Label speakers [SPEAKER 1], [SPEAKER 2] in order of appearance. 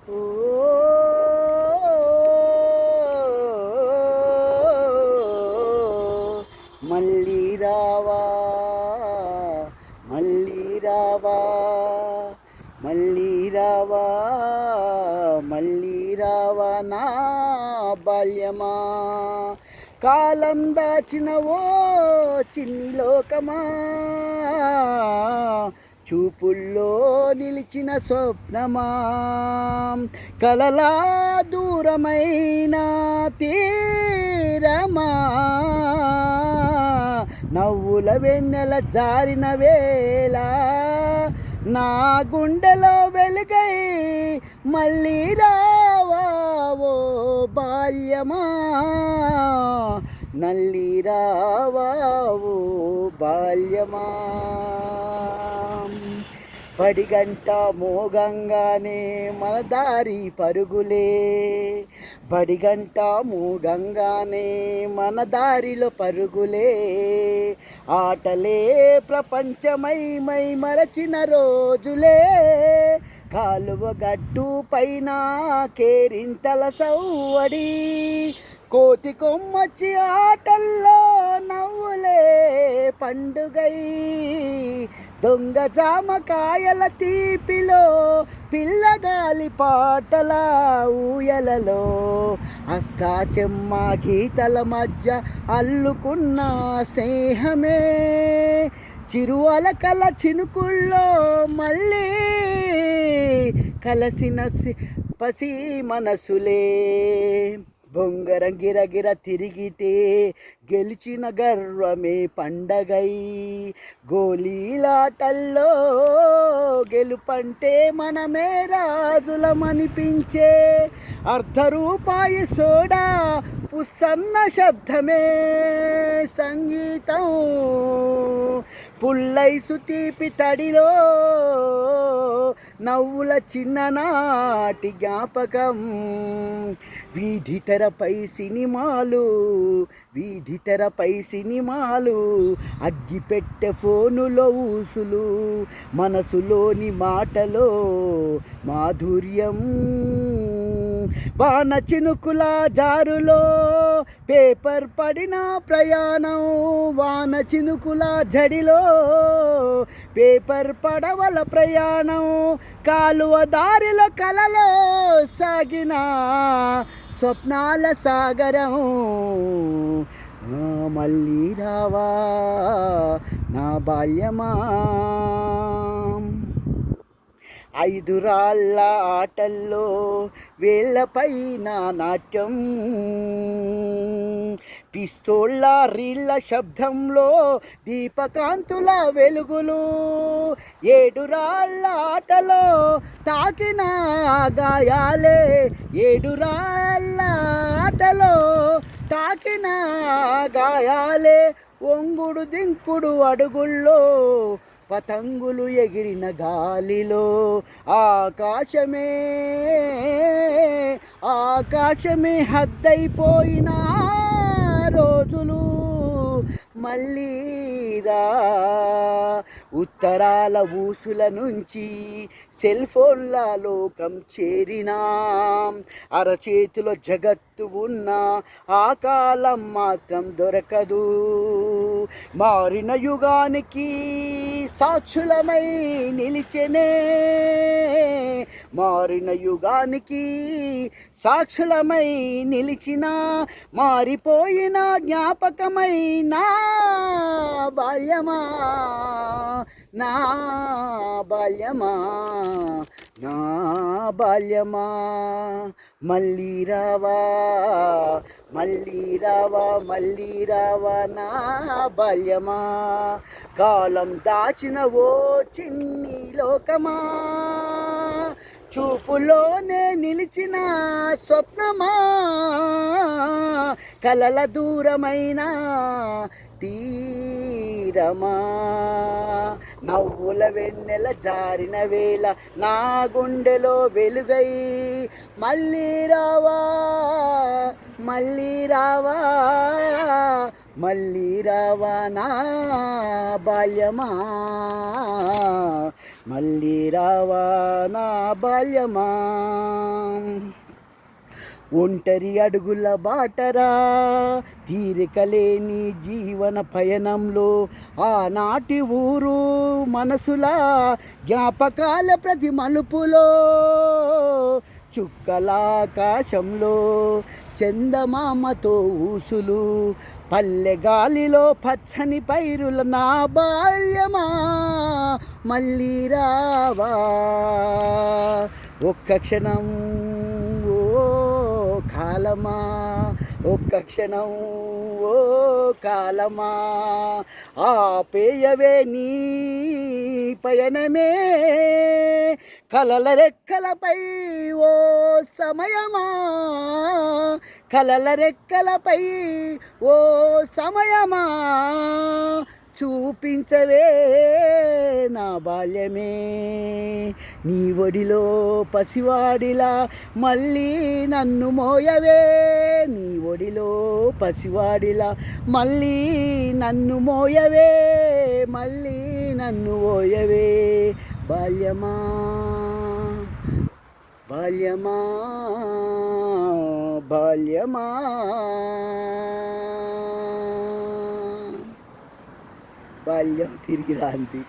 [SPEAKER 1] ఓ మళ్ళీ రావా, మళ్ళీ రావా, మళ్ళీ రావా, మళ్ళీ రావా నా బాల్యమా. కాలం దాచిన ఓ చిన్ని లోకమా, చూపుల్లో నిలిచిన స్వప్నమా, కలలా దూరమైన తీరమా, నవ్వుల వెన్నెల జారిన వేళ నా గుండెలో వెలుగై మళ్ళీ రావా ఓ బాల్యమా, నల్లి రావా ఓ బాల్యమా. బడిగంట మోగంగానే మన దారి పరుగులే, బడిగంట మోగంగానే మన దారిలో పరుగులే, ఆటలే ప్రపంచమై మై మరచిన రోజులే, కాలువ గట్టు పైన కేరింతల సవ్వడి, కోతి కొమ్మచ్చి ఆటల్లో నవ్వులే పండుగై, దొంగ జామకాయల తీపిలో పిల్లగాలి పాటల ఊయలలో, అష్టాచెమ్మ గీతల మధ్య అల్లుకున్న స్నేహమే, చిరు అలకల చినుకుల్లో మళ్ళీ కలసిన పసి మనసులే, బొంగరం గిరగిర తిరిగితే గెలిచిన గర్వమే పండగై, గోలీలాటల్లో గెలుపంటే మనమే రాజులమనిపించే, అర్ధ రూపాయి సోడా పుస్సన్న శబ్దమే సంగీతం, పుల్లైసు తీపి తడిలో నవ్వుల చిన్ననాటి జ్ఞాపకం, వీధి తెరపై సినిమాలు, వీధి తెరపై సినిమాలు, అగ్గిపెట్టె ఫోనులో ఊసులు, మనసులోని మాటలో మాధుర్యం, వాన చినుకుల జారులో పేపర్ పడిన ప్రయాణం, వాన చినుకుల జడిలో పేపర్ పడవల ప్రయాణం, కాలువ దారిలో కలలో సాగిన స్వప్నాల సాగరం, మళ్ళీ రావా నా బాల్యమా. ఐదు రాళ్ళ ఆటల్లో వేళ్ళపైన నాట్యం, పిస్తోళ్ళ రీళ్ళ శబ్దంలో దీపకాంతుల వెలుగులు, ఏడు రాళ్ళ ఆటలో తాకిన గాయాలే, ఏడు రాళ్ళ ఆటలో తాకిన గాయాలే, ఒంగుడు దింకుడు అడుగుల్లో పతంగులు ఎగిరిన గాలిలో, ఆకాశమే ఆకాశమే హద్దైపోయిన రోజులు మళ్ళీరా, ఉత్తరాల ఊసుల నుంచి సెల్ ఫోన్ల లోకం చేరినా, అరచేతిలో జగత్తు ఉన్న ఆ కాలం మాత్రం దొరకదు, మారిన యుగానికి సాక్షులమై నిలిచెనే, మారిన యుగానికి సాక్షులమై నిలిచిన మారిపోయిన జ్ఞాపకమై నా బాల్యమా, నా బాల్యమా, నా బాల్యమా. మళ్ళీ రావా, మళ్ళీ రావా, మళ్ళీ రావా నా బాల్యమా, కాలం దాచిన ఓ చిన్ని లోకమా, చూపులోనే నిలిచిన స్వప్నమా, కలల దూరమైన తీరమా, నవ్వుల వెన్నెల జారిన వేళ నా గుండెలో వెలుగై మళ్ళీ రావా, మళ్ళీ రావా, మళ్ళీ రావా నా బాల్యమా. మళ్ళీ రావా నా బాల్యమా. ఒంటరి అడుగుల బాటరా తీరికలేని జీవన పయనంలో ఆనాటి ఊరు మనసులా జ్ఞాపకాల ప్రతి మలుపులో చుక్కలాకాశంలో చందమామతో ఊసులు పల్లె గాలిలో పచ్చని పైరుల నా బాల్యమా మళ్ళీ రావా. ఒక్క క్షణం ఓ కాలమా, ఒక్క క్షణం ఓ కాలమా, ఆపేయవే నీ పయనమే కలల రెక్కలపై ఓ సమయమా, కలల రెక్కలపై ఓ సమయమా, చూపించవే నా బాల్యమే నీ ఒడిలో పసివాడిలా మళ్ళీ నన్ను మోయవే, నీ ఒడిలో పసివాడిలా మళ్ళీ నన్ను మోయవే, మళ్ళీ నన్ను మోయవే బాల్యమా, బాల్యమా, బాల్యమా. బాల్యం తిరిగి రాంది.